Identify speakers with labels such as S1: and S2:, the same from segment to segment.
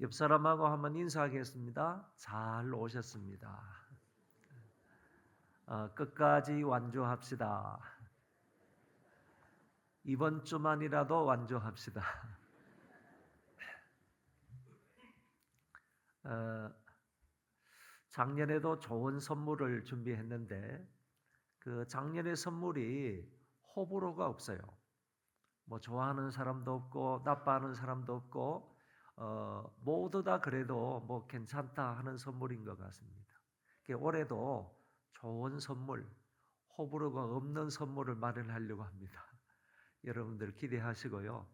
S1: 옆 사람하고 한번 인사하겠습니다. 잘 오셨습니다. 끝까지 완주합시다. 이번 주만이라도 완주합시다. 어, 작년에도 좋은 선물을 준비했는데 그 작년의 선물이 호불호가 없어요. 뭐 좋아하는 사람도 없고 나빠하는 사람도 없고 모두 다 그래도 뭐 괜찮다 하는 선물인 것 같습니다. 올해도 좋은 선물, 호불호가 없는 선물을 마련하려고 합니다. 여러분들 기대하시고요.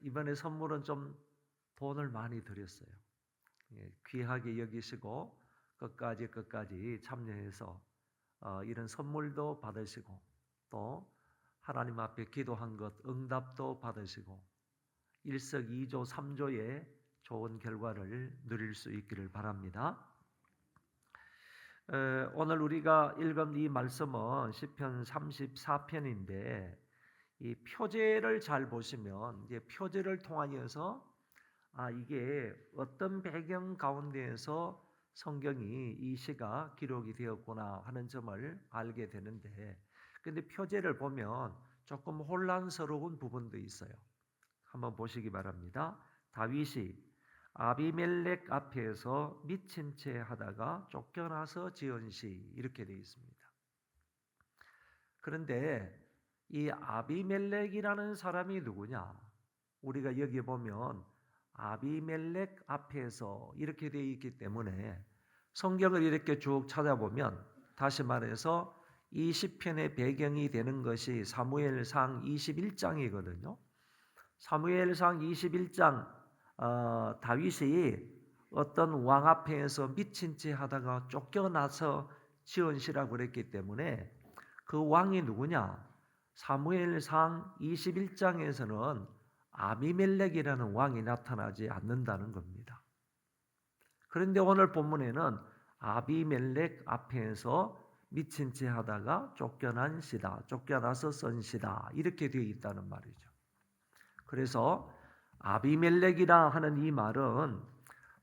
S1: 이번에 선물은 좀 돈을 많이 드렸어요. 귀하게 여기시고 끝까지 참여해서 이런 선물도 받으시고 또 하나님 앞에 기도한 것 응답도 받으시고 일석이조 삼조의 좋은 결과를 누릴 수 있기를 바랍니다. 오늘 우리가 읽은 이 말씀은 시편 34편인데 이 표제를 잘 보시면 이제 표제를 통하여서 이게 어떤 배경 가운데에서 성경이 이 시가 기록이 되었구나 하는 점을 알게 되는데 근데 표제를 보면 조금 혼란스러운 부분도 있어요. 한번 보시기 바랍니다. 다윗이 아비멜렉 앞에서 미친 채 하다가 쫓겨나서 지은 시 이렇게 되어 있습니다. 그런데 이 아비멜렉이라는 사람이 누구냐? 우리가 여기 보면 아비멜렉 앞에서 이렇게 되어 있기 때문에 성경을 이렇게 쭉 찾아보면 다시 말해서 이 시편의 배경이 되는 것이 사무엘상 21장이거든요. 사무엘상 21장 다윗이 어떤 왕 앞에서 미친 채 하다가 쫓겨나서 지은 시라고 그랬기 때문에 그 왕이 누구냐? 사무엘상 21장에서는 아비멜렉이라는 왕이 나타나지 않는다는 겁니다. 그런데 오늘 본문에는 아비멜렉 앞에서 미친 채 하다가 쫓겨난 시다, 쫓겨나서 쓴 시다 이렇게 되어 있다는 말이죠. 그래서 아비멜렉이라 하는 이 말은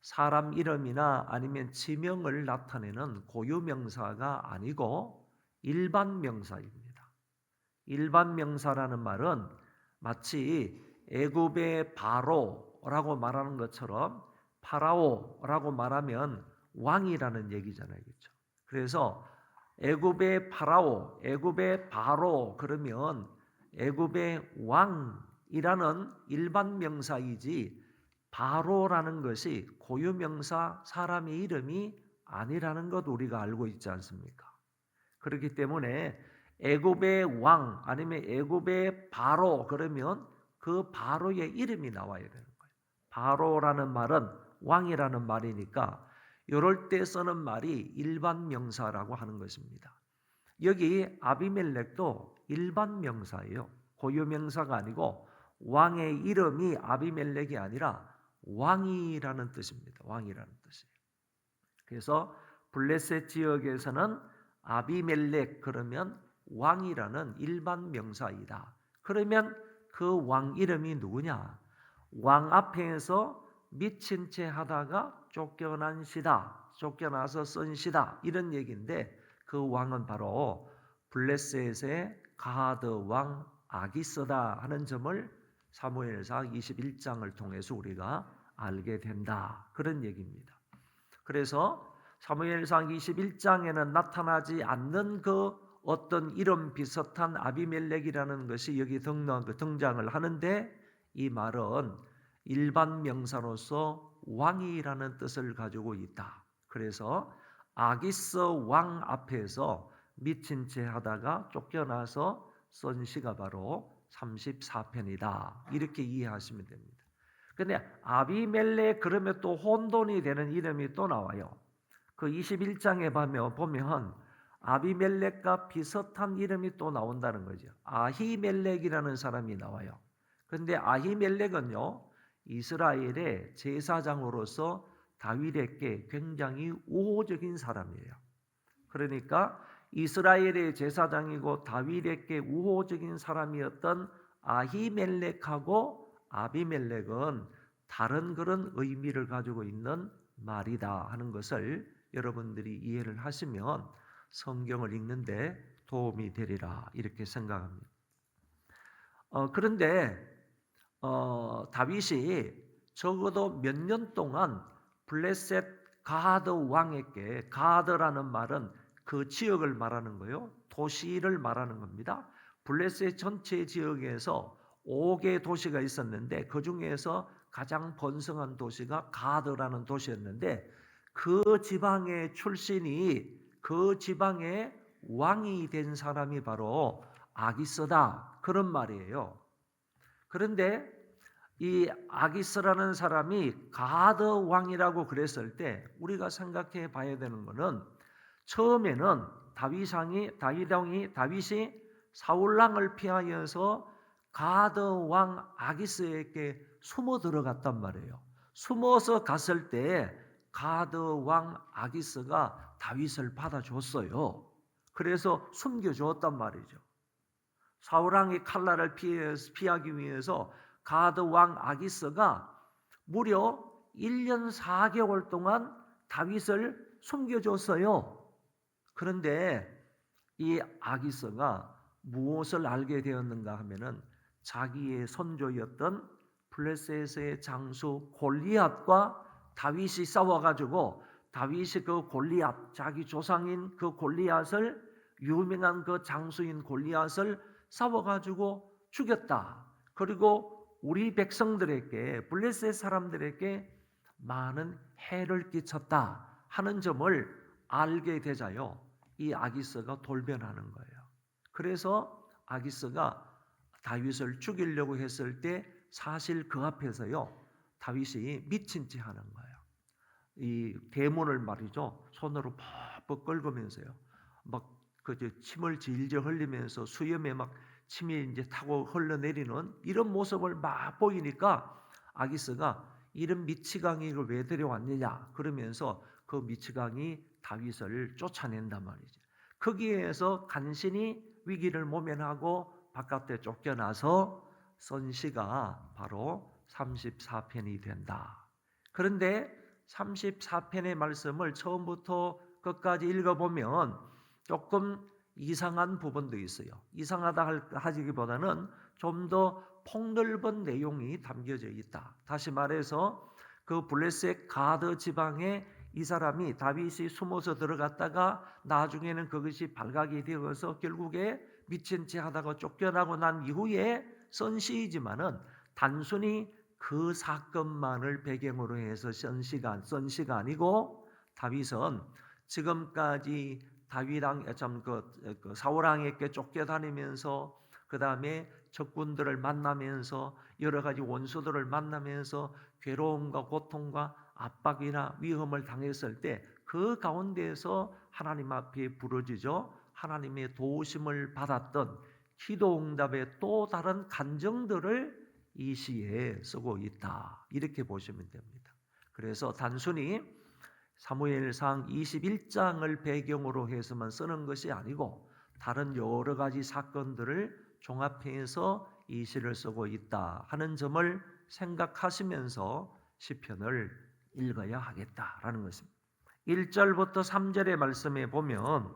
S1: 사람 이름이나 아니면 지명을 나타내는 고유명사가 아니고 일반 명사입니다. 일반 명사라는 말은 마치 애굽의 바로라고 말하는 것처럼 파라오라고 말하면 왕이라는 얘기잖아요. 그렇죠? 그래서 애굽의 파라오, 애굽의 바로 그러면 애굽의 왕이라는 일반 명사이지 바로라는 것이 고유명사 사람의 이름이 아니라는 것 우리가 알고 있지 않습니까? 그렇기 때문에 애굽의 왕 아니면 애굽의 바로 그러면 그 바로의 이름이 나와야 되는 거예요. 바로라는 말은 왕이라는 말이니까 이럴 때 쓰는 말이 일반 명사라고 하는 것입니다. 여기 아비멜렉도 일반 명사예요. 고유 명사가 아니고 왕의 이름이 아비멜렉이 아니라 왕이라는 뜻입니다. 왕이라는 뜻이에요. 그래서 블레셋 지역에서는 아비멜렉 그러면 왕이라는 일반 명사이다. 그러면 그 왕 이름이 누구냐? 왕 앞에서 미친 채 하다가 쫓겨난 시다. 쫓겨나서 쓴 시다. 이런 얘기인데 그 왕은 바로 블레셋의 가드 왕 아기스다 하는 점을 사무엘상 21장을 통해서 우리가 알게 된다. 그런 얘기입니다. 그래서 사무엘상 21장에는 나타나지 않는 그 어떤 이름 비슷한 아비멜렉이라는 것이 여기 등장을 하는데 이 말은 일반 명사로서 왕이라는 뜻을 가지고 있다. 그래서 아기스 왕 앞에서 미친 채 하다가 쫓겨나서 쓴 시가 바로 34편이다. 이렇게 이해하시면 됩니다. 근데 아비멜렉 그러면 또 혼돈이 되는 이름이 또 나와요. 그 21장에 보면 아비멜렉과 비슷한 이름이 또 나온다는 거죠. 아히멜렉이라는 사람이 나와요. 그런데 아히멜렉은요 이스라엘의 제사장으로서 다윗에게 굉장히 우호적인 사람이에요. 그러니까 이스라엘의 제사장이고 다윗에게 우호적인 사람이었던 아히멜렉하고 아비멜렉은 다른 그런 의미를 가지고 있는 말이다 하는 것을 여러분들이 이해를 하시면 성경을 읽는데 도움이 되리라 이렇게 생각합니다. 그런데 다윗이 적어도 몇 년 동안 블레셋 가드 왕에게, 가드라는 말은 그 지역을 말하는 거예요. 도시를 말하는 겁니다. 블레셋 전체 지역에서 5개 도시가 있었는데 그 중에서 가장 번성한 도시가 가드라는 도시였는데 그 지방의 출신이, 그 지방의 왕이 된 사람이 바로 아기스다, 그런 말이에요. 그런데 이 아기스라는 사람이 가드 왕이라고 그랬을 때 우리가 생각해 봐야 되는 것은, 처음에는 다윗이 사울 왕을 피하여서 가드 왕 아기스에게 숨어 들어갔단 말이에요. 숨어서 갔을 때 가드 왕 아기스가 다윗을 받아줬어요. 그래서 숨겨주었단 말이죠. 사울 왕의 칼날을 피하기 위해서 가드 왕 아기스가 무려 1년 4개월 동안 다윗을 숨겨줬어요. 그런데 이 아기스가 무엇을 알게 되었는가 하면은 자기의 선조였던 블레셋의 장수 골리앗과 다윗이 싸워가지고, 다윗이 그 골리앗, 자기 조상인 그 골리앗을, 유명한 그 장수인 골리앗을 싸워가지고 죽였다. 그리고 우리 백성들에게, 블레셋 사람들에게 많은 해를 끼쳤다 하는 점을 알게 되자요, 이 아기스가 돌변하는 거예요. 그래서 아기스가 다윗을 죽이려고 했을 때 사실 그 앞에서요, 다윗이 미친 체 하는 거예요. 이 대문을 말이죠, 손으로 퍽퍽 긁으면서요, 막 그 침을 질질 흘리면서 수염에 막 침이 이제 타고 흘러내리는 이런 모습을 막 보이니까 아기스가 이런 미치광이 이걸 왜 데려왔느냐 그러면서 그 미치광이 다윗을 쫓아낸단 말이죠. 거기에서 간신히 위기를 모면하고 바깥에 쫓겨나서 쓴 시가 바로 34편이 된다. 그런데 34편의 말씀을 처음부터 끝까지 읽어보면 조금 이상한 부분도 있어요. 이상하다 하기보다는 좀 더 폭넓은 내용이 담겨져 있다. 다시 말해서 그 블레셋 가드 지방에 이 사람이, 다윗이 숨어서 들어갔다가 나중에는 그것이 발각이 되어서 결국에 미친 채 하다가 쫓겨나고 난 이후에 쓴 시이지만은 단순히 그 사건만을 배경으로 해서 쓴 시가 아니고, 다윗은 지금까지 사울 왕에게 쫓겨다니면서, 그 다음에 적군들을 만나면서, 여러 가지 원수들을 만나면서 괴로움과 고통과 압박이나 위험을 당했을 때 그 가운데에서 하나님 앞에 부르짖어 하나님의 도우심을 받았던 기도응답의 또 다른 간증들을 이 시에 쓰고 있다, 이렇게 보시면 됩니다. 그래서 단순히 사무엘상 21장을 배경으로 해서만 쓰는 것이 아니고 다른 여러 가지 사건들을 종합해서 이 시를 쓰고 있다 하는 점을 생각하시면서 시편을 읽어야 하겠다라는 것입니다. 1절부터 3절의 말씀에 보면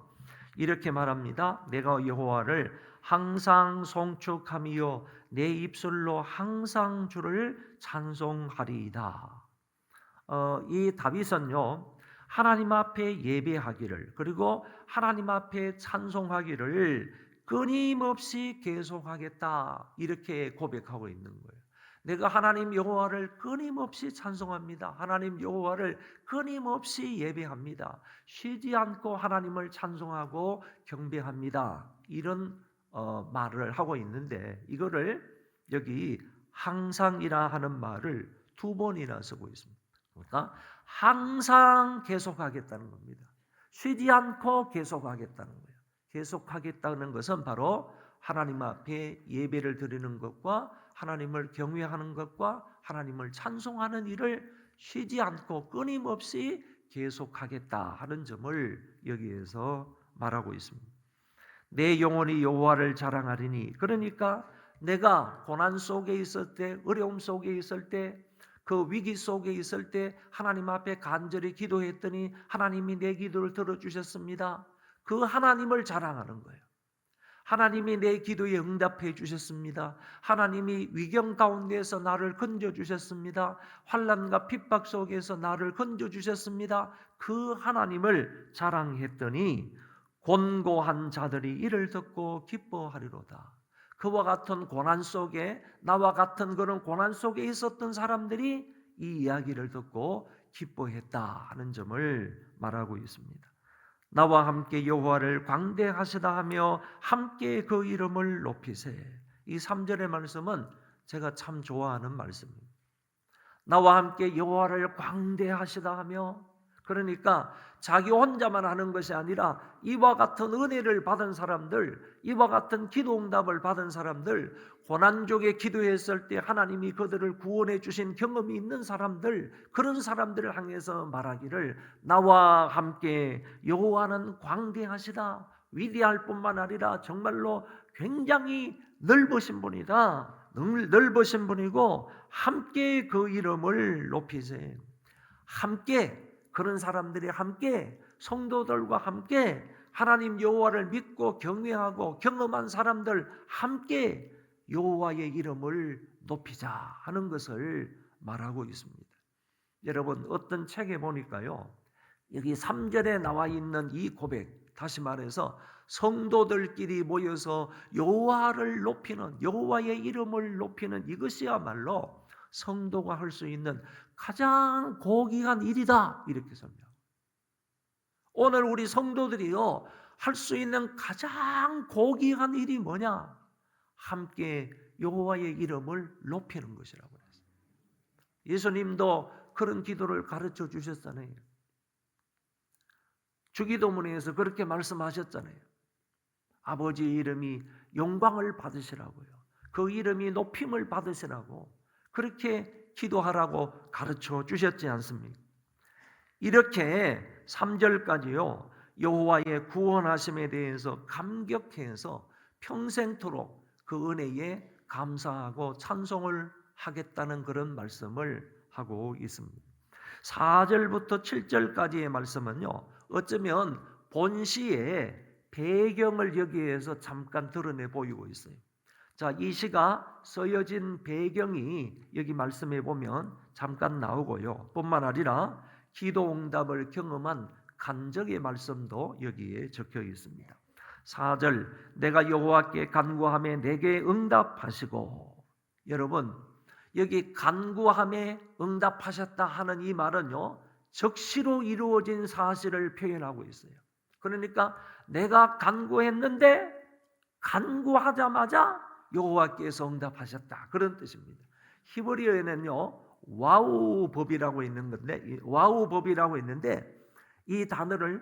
S1: 이렇게 말합니다. 내가 여호와를 항상 송축하며 내 입술로 항상 주를 찬송하리이다. 이 다윗은요, 하나님 앞에 예배하기를, 그리고 하나님 앞에 찬송하기를 끊임없이 계속하겠다, 이렇게 고백하고 있는 거예요. 내가 하나님 여호와를 끊임없이 찬송합니다. 하나님 여호와를 끊임없이 예배합니다. 쉬지 않고 하나님을 찬송하고 경배합니다. 이런 말을 하고 있는데, 이거를 여기 항상이라 하는 말을 2번이나 쓰고 있습니다. 그러니까 항상 계속하겠다는 겁니다. 쉬지 않고 계속하겠다는 거예요. 계속하겠다는 것은 바로 하나님 앞에 예배를 드리는 것과 하나님을 경외하는 것과 하나님을 찬송하는 일을 쉬지 않고 끊임없이 계속하겠다 하는 점을 여기에서 말하고 있습니다. 내 영혼이 여호와를 자랑하리니, 그러니까 내가 고난 속에 있을 때, 어려움 속에 있을 때, 그 위기 속에 있을 때 하나님 앞에 간절히 기도했더니 하나님이 내 기도를 들어주셨습니다. 그 하나님을 자랑하는 거예요. 하나님이 내 기도에 응답해 주셨습니다. 하나님이 위경 가운데에서 나를 건져주셨습니다. 환난과 핍박 속에서 나를 건져주셨습니다. 그 하나님을 자랑했더니 곤고한 자들이 이를 듣고 기뻐하리로다. 그와 같은 고난 속에, 나와 같은 그런 고난 속에 있었던 사람들이 이 이야기를 듣고 기뻐했다 하는 점을 말하고 있습니다. 나와 함께 여호와를 광대하시다 하며 함께 그 이름을 높이세. 이 3절의 말씀은 제가 참 좋아하는 말씀입니다. 나와 함께 여호와를 광대하시다 하며, 그러니까 자기 혼자만 하는 것이 아니라 이와 같은 은혜를 받은 사람들, 이와 같은 기도 응답을 받은 사람들, 고난 중에 기도했을 때 하나님이 그들을 구원해 주신 경험이 있는 사람들, 그런 사람들을 향해서 말하기를 나와 함께 여호와는 광대하시다, 위대할 뿐만 아니라 정말로 굉장히 넓으신 분이다, 넓으신 분이고 함께 그 이름을 높이세. 함께, 그런 사람들이 함께, 성도들과 함께 하나님 여호와를 믿고 경외하고 경험한 사람들 함께 여호와의 이름을 높이자 하는 것을 말하고 있습니다. 여러분, 어떤 책에 보니까요, 여기 3절에 나와 있는 이 고백, 다시 말해서 성도들끼리 모여서 여호와를 높이는, 여호와의 이름을 높이는 이것이야말로 성도가 할 수 있는 가장 고귀한 일이다, 이렇게 설명합니다. 오늘 우리 성도들이요 할 수 있는 가장 고귀한 일이 뭐냐? 함께 여호와의 이름을 높이는 것이라고 했어요. 예수님도 그런 기도를 가르쳐 주셨잖아요. 주기도문에서 그렇게 말씀하셨잖아요. 아버지 이름이 영광을 받으시라고요. 그 이름이 높임을 받으시라고 그렇게 기도하라고 가르쳐 주셨지 않습니까? 이렇게 3절까지요 여호와의 구원하심에 대해서 감격해서 평생토록 그 은혜에 감사하고 찬송을 하겠다는 그런 말씀을 하고 있습니다. 4절부터 7절까지의 말씀은요 어쩌면 본시의 배경을 여기에서 잠깐 드러내 보이고 있어요. 자, 이 시가 쓰여진 배경이 여기 말씀해 보면 잠깐 나오고요. 뿐만 아니라 기도 응답을 경험한 간증의 말씀도 여기에 적혀 있습니다. 4절, 내가 여호와께 간구하며 내게 응답하시고. 여러분, 여기 간구하며 응답하셨다 하는 이 말은요 즉시로 이루어진 사실을 표현하고 있어요. 그러니까 내가 간구했는데 간구하자마자 여호와께서 응답하셨다, 그런 뜻입니다. 히브리어에는요 와우 법이라고 있는 건데, 와우 법이라고 있는데 이 단어를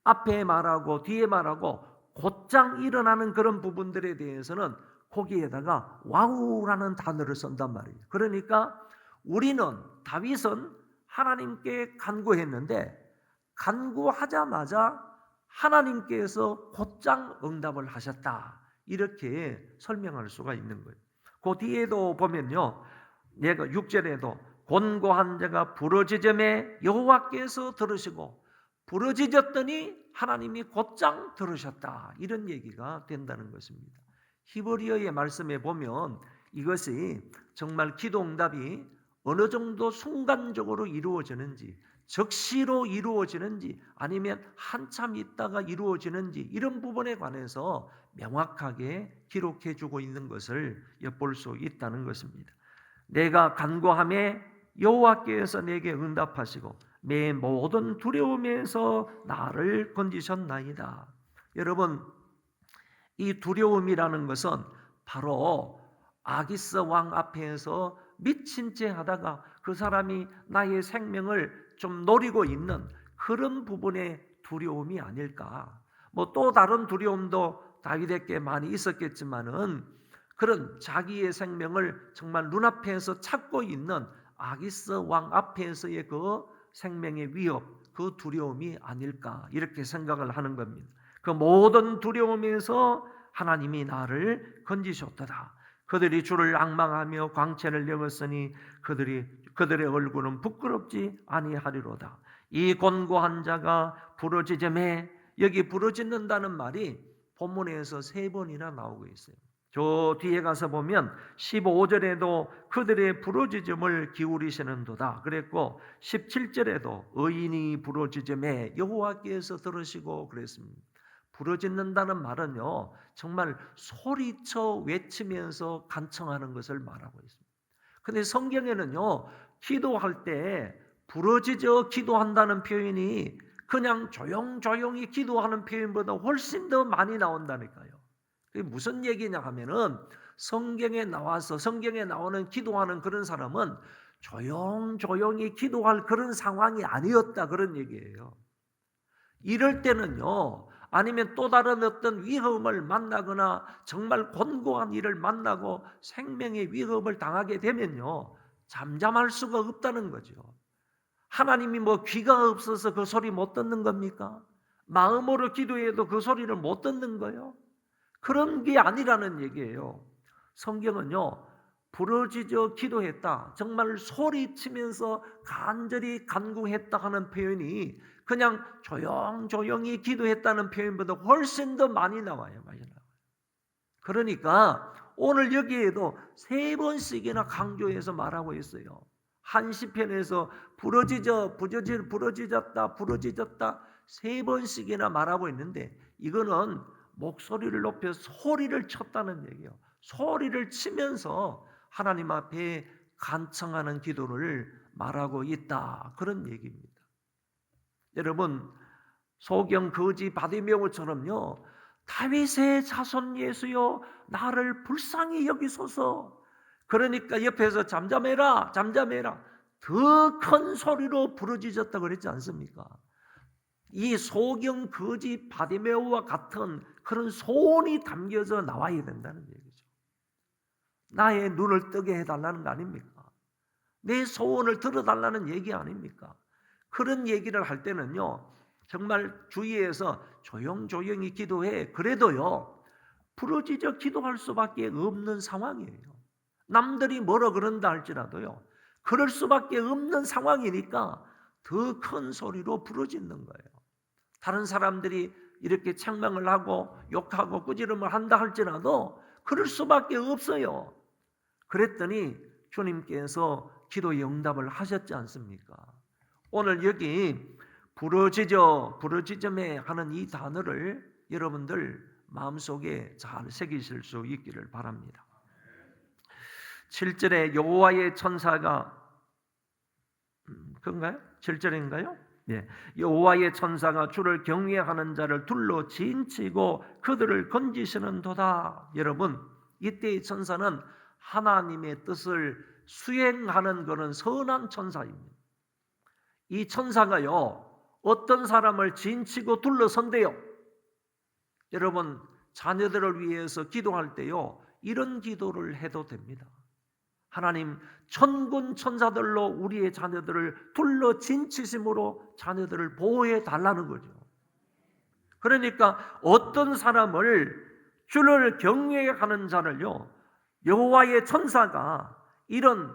S1: 앞에 말하고 뒤에 말하고 곧장 일어나는 그런 부분들에 대해서는 거기에다가 와우라는 단어를 쓴단 말이에요. 그러니까 우리는, 다윗은 하나님께 간구했는데 간구하자마자 하나님께서 곧장 응답을 하셨다, 이렇게 설명할 수가 있는 거예요. 그 뒤에도 보면요, 내가 6절에도 곤고한 자가 부르짖음에 여호와께서 들으시고 부르짖었더니 하나님이 곧장 들으셨다, 이런 얘기가 된다는 것입니다. 히브리어의 말씀에 보면 이것이 정말 기도 응답이 어느 정도 순간적으로 이루어지는지, 즉시로 이루어지는지, 아니면 한참 있다가 이루어지는지, 이런 부분에 관해서 명확하게 기록해 주고 있는 것을 엿볼 수 있다는 것입니다. 내가 간구하며 여호와께서 내게 응답하시고 내 모든 두려움에서 나를 건지셨나이다. 여러분, 이 두려움이라는 것은 바로 아기스 왕 앞에서 미친 채 하다가 그 사람이 나의 생명을 좀 노리고 있는 그런 부분의 두려움이 아닐까. 뭐 또 다른 두려움도 다윗에게 많이 있었겠지만은 그런 자기의 생명을 정말 눈앞에서 찾고 있는 아기스 왕 앞에서의 그 생명의 위협, 그 두려움이 아닐까, 이렇게 생각을 하는 겁니다. 그 모든 두려움에서 하나님이 나를 건지셨도다. 그들이 주를 앙망하며 광채를 여겼으니 그들의 얼굴은 부끄럽지 아니하리로다. 이 곤고한 자가 부르짖음에, 여기 부르짖는다는 말이 본문에서 3번이나 나오고 있어요. 저 뒤에 가서 보면 15절에도 그들의 부르짖음을 기울이시는도다 그랬고, 17절에도 의인이 부르짖음에 여호와께서 들으시고 그랬습니다. 부르짖는다는 말은요, 정말 소리쳐 외치면서 간청하는 것을 말하고 있습니다. 근데 성경에는요, 기도할 때 부르짖어 기도한다는 표현이 그냥 조용조용히 기도하는 표현보다 훨씬 더 많이 나온다니까요. 그게 무슨 얘기냐 하면은, 성경에 나오는 기도하는 그런 사람은 조용조용히 기도할 그런 상황이 아니었다, 그런 얘기예요. 이럴 때는요, 아니면 또 다른 어떤 위험을 만나거나 정말 곤고한 일을 만나고 생명의 위협을 당하게 되면요, 잠잠할 수가 없다는 거죠. 하나님이 뭐 귀가 없어서 그 소리 못 듣는 겁니까? 마음으로 기도해도 그 소리를 못 듣는 거예요? 그런 게 아니라는 얘기예요. 성경은요, 부르짖어 기도했다, 정말 소리치면서 간절히 간구했다 하는 표현이 그냥 조용조용히 기도했다는 표현보다 훨씬 더 많이 나와요. 그러니까 오늘 여기에도 3번씩이나 강조해서 말하고 있어요. 한 시편에서 부르짖었다 3번씩이나 말하고 있는데, 이거는 목소리를 높여 소리를 쳤다는 얘기예요. 소리를 치면서 하나님 앞에 간청하는 기도를 말하고 있다, 그런 얘기입니다. 여러분, 소경 거지 바디메오처럼요, 다윗의 자손 예수여 나를 불쌍히 여기소서, 그러니까 옆에서 잠잠해라 더 큰 소리로 부르짖었다 그랬지 않습니까? 이 소경 거지 바디메오와 같은 그런 소원이 담겨져 나와야 된다는 얘기죠. 나의 눈을 뜨게 해달라는 거 아닙니까? 내 소원을 들어달라는 얘기 아닙니까? 그런 얘기를 할 때는요, 정말 주위에서 조용조용히 기도해. 그래도요, 부르짖어 기도할 수밖에 없는 상황이에요. 남들이 뭐라 그런다 할지라도요, 그럴 수밖에 없는 상황이니까 더 큰 소리로 부르짖는 거예요. 다른 사람들이 이렇게 책망을 하고 욕하고 꾸지름을 한다 할지라도 그럴 수밖에 없어요. 그랬더니 주님께서 기도의 응답을 하셨지 않습니까? 오늘 여기 부르짖음에 하는 이 단어를 여러분들 마음속에 잘 새기실 수 있기를 바랍니다. 7절에 여호와의 천사가, 그런가요? 7절인가요? 네. 여호와의 천사가 주를 경외하는 자를 둘러 진치고 그들을 건지시는도다. 여러분, 이때의 천사는 하나님의 뜻을 수행하는 그런 선한 천사입니다. 이 천사가요, 어떤 사람을 진치고 둘러선대요. 여러분, 자녀들을 위해서 기도할 때요, 이런 기도를 해도 됩니다. 하나님, 천군 천사들로 우리의 자녀들을 둘러 진치심으로 자녀들을 보호해 달라는 거죠. 그러니까 어떤 사람을, 주를 경외하는 자를요, 여호와의 천사가, 이런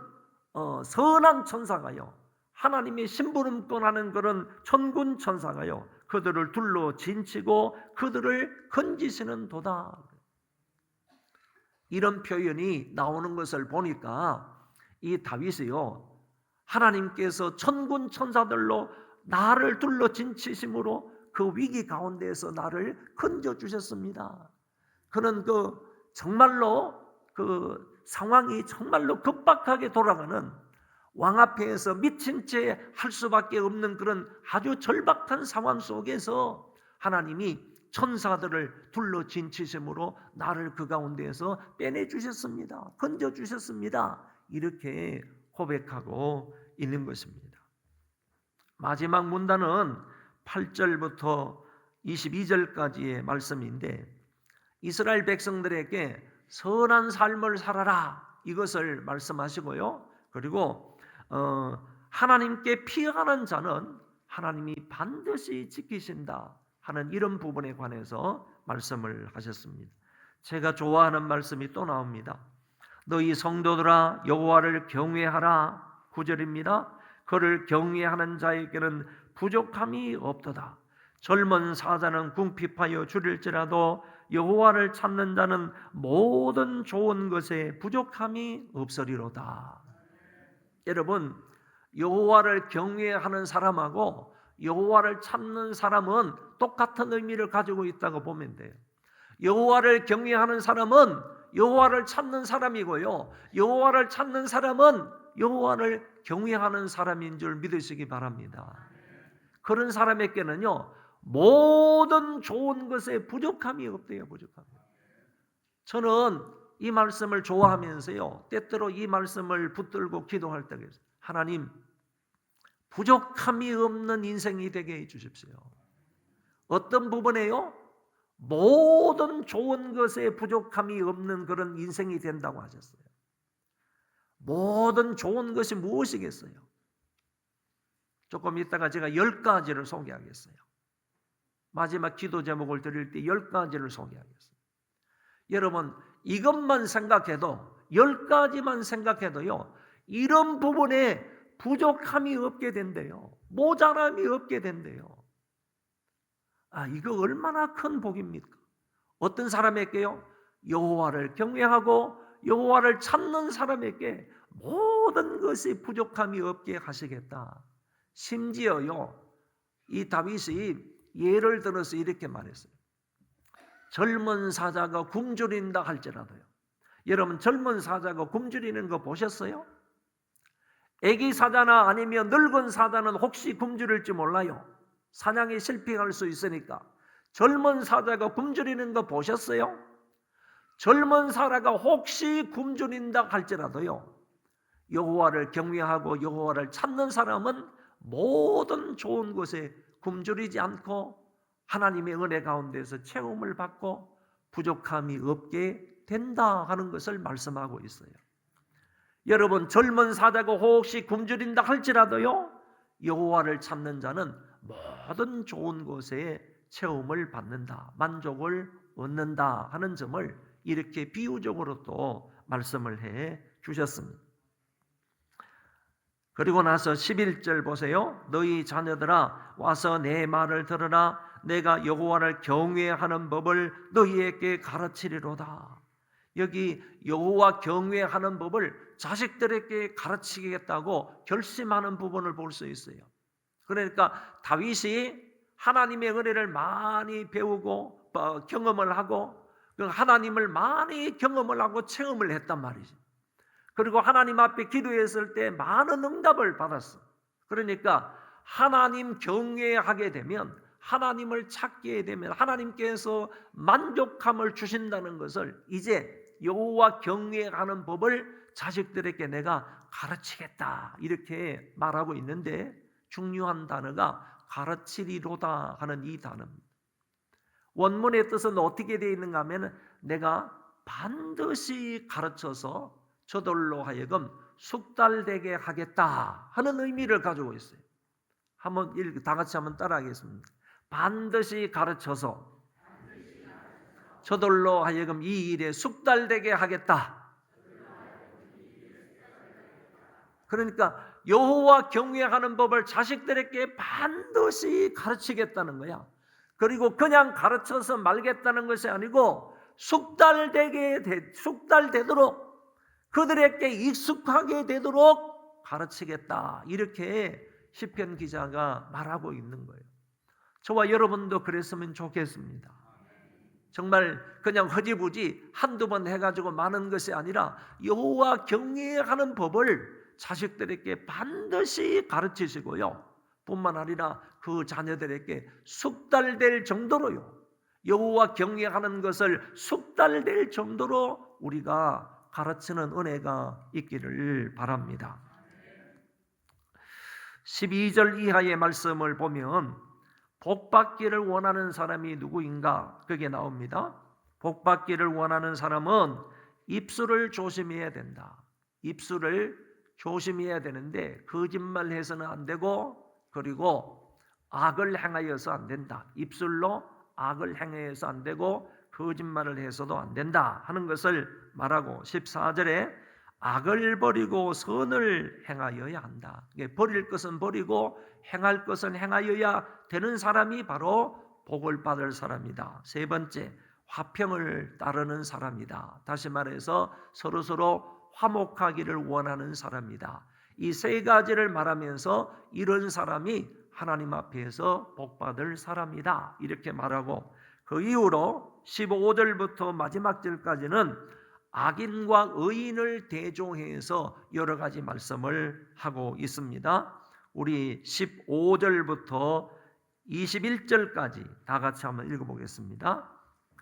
S1: 선한 천사가요, 하나님의 심부름권하는 그런 천군 천사가요, 그들을 둘러 진치고 그들을 건지시는 도다. 이런 표현이 나오는 것을 보니까 이 다윗이요, 하나님께서 천군 천사들로 나를 둘러 진치심으로 그 위기 가운데에서 나를 건져 주셨습니다. 그는 정말로 상황이 정말로 급박하게 돌아가는, 왕 앞에서 미친 채 할 수밖에 없는 그런 아주 절박한 상황 속에서 하나님이 천사들을 둘러 진치심으로 나를 그 가운데에서 빼내주셨습니다. 건져주셨습니다. 이렇게 고백하고 있는 것입니다. 마지막 문단은 8절부터 22절까지의 말씀인데, 이스라엘 백성들에게 선한 삶을 살아라, 이것을 말씀하시고요, 그리고 하나님께 피하는 자는 하나님이 반드시 지키신다 하는 이런 부분에 관해서 말씀을 하셨습니다. 제가 좋아하는 말씀이 또 나옵니다. 너희 성도들아 여호와를 경외하라. 9절입니다. 그를 경외하는 자에게는 부족함이 없도다. 젊은 사자는 궁핍하여 줄일지라도 여호와를 찾는 자는 모든 좋은 것에 부족함이 없으리로다. 여러분, 여호와를 경외하는 사람하고 여호와를 찾는 사람은 똑같은 의미를 가지고 있다고 보면 돼요. 여호와를 경외하는 사람은 여호와를 찾는 사람이고요, 여호와를 찾는 사람은 여호와를 경외하는 사람인 줄 믿으시기 바랍니다. 그런 사람에게는요 모든 좋은 것에 부족함이 없대요. 부족함이. 저는 이 말씀을 좋아하면서요 때때로 이 말씀을 붙들고 기도할 때가 있어요. 하나님, 부족함이 없는 인생이 되게 해주십시오. 어떤 부분에요? 모든 좋은 것에 부족함이 없는 그런 인생이 된다고 하셨어요. 모든 좋은 것이 무엇이겠어요? 조금 이따가 제가 10가지를 소개하겠어요. 마지막 기도 제목을 드릴 때 10가지를 소개하겠어요. 여러분, 이것만 생각해도 10가지만 생각해도요 이런 부분에 부족함이 없게 된대요. 모자람이 없게 된대요. 이거 얼마나 큰 복입니까? 어떤 사람에게요? 여호와를 경외하고 여호와를 찾는 사람에게 모든 것이 부족함이 없게 하시겠다. 심지어요 이 다윗이 예를 들어서 이렇게 말했어요. 젊은 사자가 굶주린다 할지라도요. 여러분, 젊은 사자가 굶주리는 거 보셨어요? 애기 사자나 아니면 늙은 사자는 혹시 굶주릴지 몰라요. 사냥에 실패할 수 있으니까. 젊은 사자가 굶주리는 거 보셨어요? 젊은 사자가 혹시 굶주린다 할지라도요 여호와를 경외하고 여호와를 찾는 사람은 모든 좋은 것에 굶주리지 않고 하나님의 은혜 가운데서 체험을 받고 부족함이 없게 된다 하는 것을 말씀하고 있어요. 여러분, 젊은 사자가 혹시 굶주린다 할지라도요 여호와를 찾는 자는 모든 좋은 것에 체험을 받는다, 만족을 얻는다 하는 점을 이렇게 비유적으로 또 말씀을 해 주셨습니다. 그리고 나서 11절 보세요. 너희 자녀들아 와서 내 말을 들으라. 내가 여호와를 경외하는 법을 너희에게 가르치리로다. 여기 여호와 경외하는 법을 자식들에게 가르치겠다고 결심하는 부분을 볼 수 있어요. 그러니까 다윗이 하나님의 은혜를 많이 배우고 경험을 하고 하나님을 많이 경험을 하고 체험을 했단 말이죠. 그리고 하나님 앞에 기도했을 때 많은 응답을 받았어. 그러니까 하나님 경외하게 되면, 하나님을 찾게 되면 하나님께서 만족함을 주신다는 것을 이제 여호와 경외하는 법을 자식들에게 내가 가르치겠다 이렇게 말하고 있는데, 중요한 단어가 가르치리로다 하는 이 단어입니다. 원문의 뜻은 어떻게 되어 있는가 하면 내가 반드시 가르쳐서 저들로 하여금 숙달되게 하겠다 하는 의미를 가지고 있어요. 한번 다 같이 한번 따라하겠습니다. 반드시 가르쳐서 저들로 하여금 이 일에 숙달되게 하겠다. 그러니까 여호와 경외하는 법을 자식들에게 반드시 가르치겠다는 거야. 그리고 그냥 가르쳐서 말겠다는 것이 아니고 숙달되도록 그들에게 익숙하게 되도록 가르치겠다. 이렇게 시편 기자가 말하고 있는 거예요. 저와 여러분도 그랬으면 좋겠습니다. 정말 그냥 허지부지 한두 번 해가지고 많은 것이 아니라 여호와 경외하는 법을 자식들에게 반드시 가르치시고요. 뿐만 아니라 그 자녀들에게 숙달될 정도로요. 여호와 경외하는 것을 숙달될 정도로 우리가 가르치는 은혜가 있기를 바랍니다. 12절 이하의 말씀을 보면 복받기를 원하는 사람이 누구인가? 그게 나옵니다. 복받기를 원하는 사람은 입술을 조심해야 된다. 입술을 조심해야 되는데 거짓말해서는 안 되고, 그리고 악을 행하여서 안 된다. 입술로 악을 행하여서 안 되고 거짓말을 해서도 안 된다 하는 것을 말하고 14절에 악을 버리고 선을 행하여야 한다. 버릴 것은 버리고 행할 것은 행하여야 되는 사람이 바로 복을 받을 사람이다. 세 번째, 화평을 따르는 사람이다. 다시 말해서 서로서로 화목하기를 원하는 사람이다. 이 세 가지를 말하면서 이런 사람이 하나님 앞에서 복받을 사람이다 이렇게 말하고, 그 이후로 15절부터 마지막 절까지는 악인과 의인을 대조해서 여러 가지 말씀을 하고 있습니다. 우리 15절부터 21절까지 다 같이 한번 읽어보겠습니다.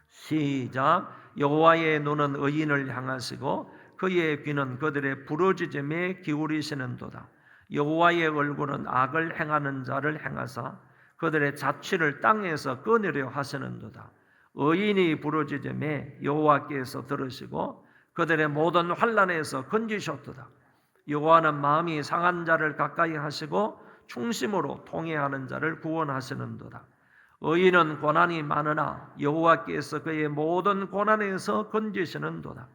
S1: 시작. 여호와의 눈은 의인을 향하시고 그의 귀는 그들의 부르짖음에 기울이시는도다. 여호와의 얼굴은 악을 행하는 자를 향하사 그들의 자취를 땅에서 끊으려 하시는도다. 의인이 부르짖음에 여호와께서 들으시고 그들의 모든 환난에서 건지셨도다. 여호와는 마음이 상한 자를 가까이 하시고 충심으로 통회하는 자를 구원하시는도다. 의인은 고난이 많으나 여호와께서 그의 모든 고난에서 건지시는도다.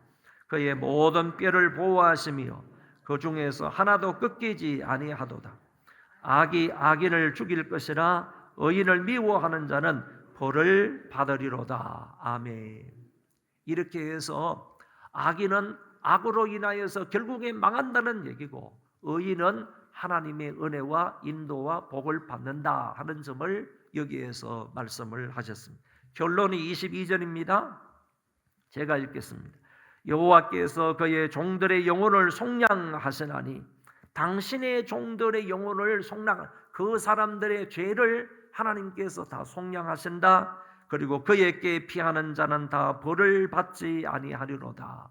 S1: 그의 모든 뼈를 보호하시며 그 중에서 하나도 꺾이지 아니하도다. 악이 악인을 죽일 것이라 의인을 미워하는 자는 벌을 받으리로다. 아멘. 이렇게 해서 악인은 악으로 인하여서 결국에 망한다는 얘기고, 의인은 하나님의 은혜와 인도와 복을 받는다 하는 점을 여기에서 말씀을 하셨습니다. 결론이 22절입니다. 제가 읽겠습니다. 여호와께서 그의 종들의 영혼을 속량하시나니, 당신의 종들의 영혼을 그 사람들의 죄를 하나님께서 다 속량하신다. 그리고 그에게 피하는 자는 다 벌을 받지 아니하리로다.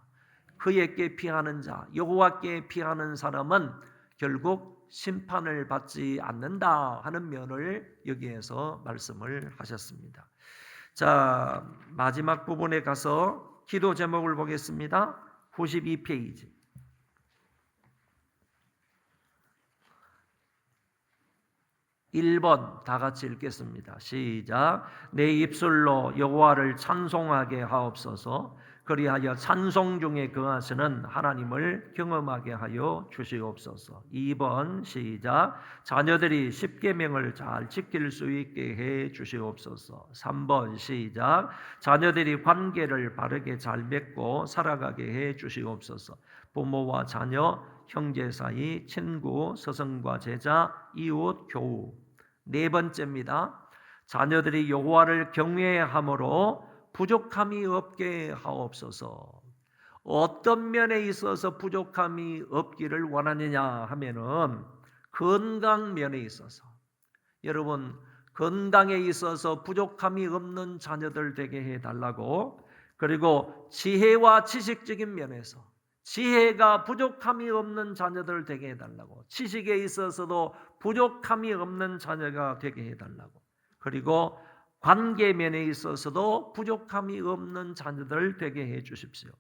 S1: 그에게 피하는 자, 여호와께 피하는 사람은 결국 심판을 받지 않는다 하는 면을 여기에서 말씀을 하셨습니다. 자, 마지막 부분에 가서 기도 제목을 보겠습니다. 92페이지. 1번 다 같이 읽겠습니다. 시작. 내 입술로 여호와를 찬송하게 하옵소서. 그리하여 찬송 중에 거하시는 하나님을 경험하게 하여 주시옵소서. 2번 시작. 자녀들이 십계명을 잘 지킬 수 있게 해 주시옵소서. 3번 시작. 자녀들이 관계를 바르게 잘 맺고 살아가게 해 주시옵소서. 부모와 자녀, 형제 사이, 친구, 스승과 제자, 이웃, 교우. 네 번째입니다. 자녀들이 여호와를 경외함으로 부족함이 없게 하옵소서. 어떤 면에 있어서 부족함이 없기를 원하느냐 하면은 건강 면에 있어서, 여러분 건강에 있어서 부족함이 없는 자녀들 되게 해달라고, 그리고 지혜와 지식적인 면에서 지혜가 부족함이 없는 자녀들 되게 해달라고, 지식에 있어서도 부족함이 없는 자녀가 되게 해달라고, 그리고 관계 면에 있어서도 부족함이 없는 자녀들 되게 해 주십시오.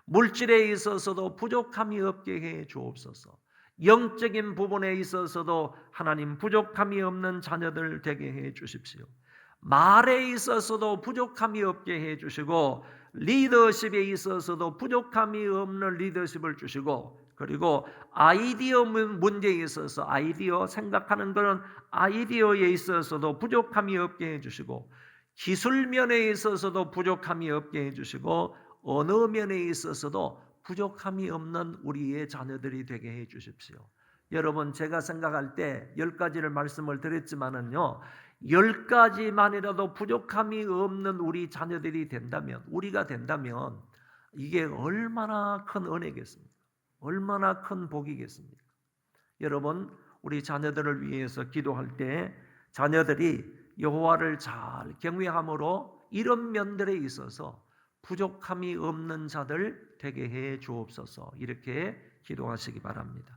S1: 물질에 있어서도 부족함이 없게 해 주옵소서. 영적인 부분에 있어서도 하나님 부족함이 없는 자녀들 되게 해 주십시오. 말에 있어서도 부족함이 없게 해 주시고, 리더십에 있어서도 부족함이 없는 리더십을 주시고, 그리고 아이디어 문제에 있어서 아이디어 생각하는 그런 아이디어에 있어서도 부족함이 없게 해주시고, 기술 면에 있어서도 부족함이 없게 해주시고, 언어 면에 있어서도 부족함이 없는 우리의 자녀들이 되게 해주십시오. 여러분 제가 생각할 때 10가지를 말씀을 드렸지만은요, 10가지만이라도 부족함이 없는 우리 자녀들이 된다면, 우리가 된다면 이게 얼마나 큰 은혜겠습니까? 얼마나 큰 복이겠습니까? 여러분 우리 자녀들을 위해서 기도할 때 자녀들이 여호와를 잘 경외함으로 이런 면들에 있어서 부족함이 없는 자들 되게 해 주옵소서, 이렇게 기도하시기 바랍니다.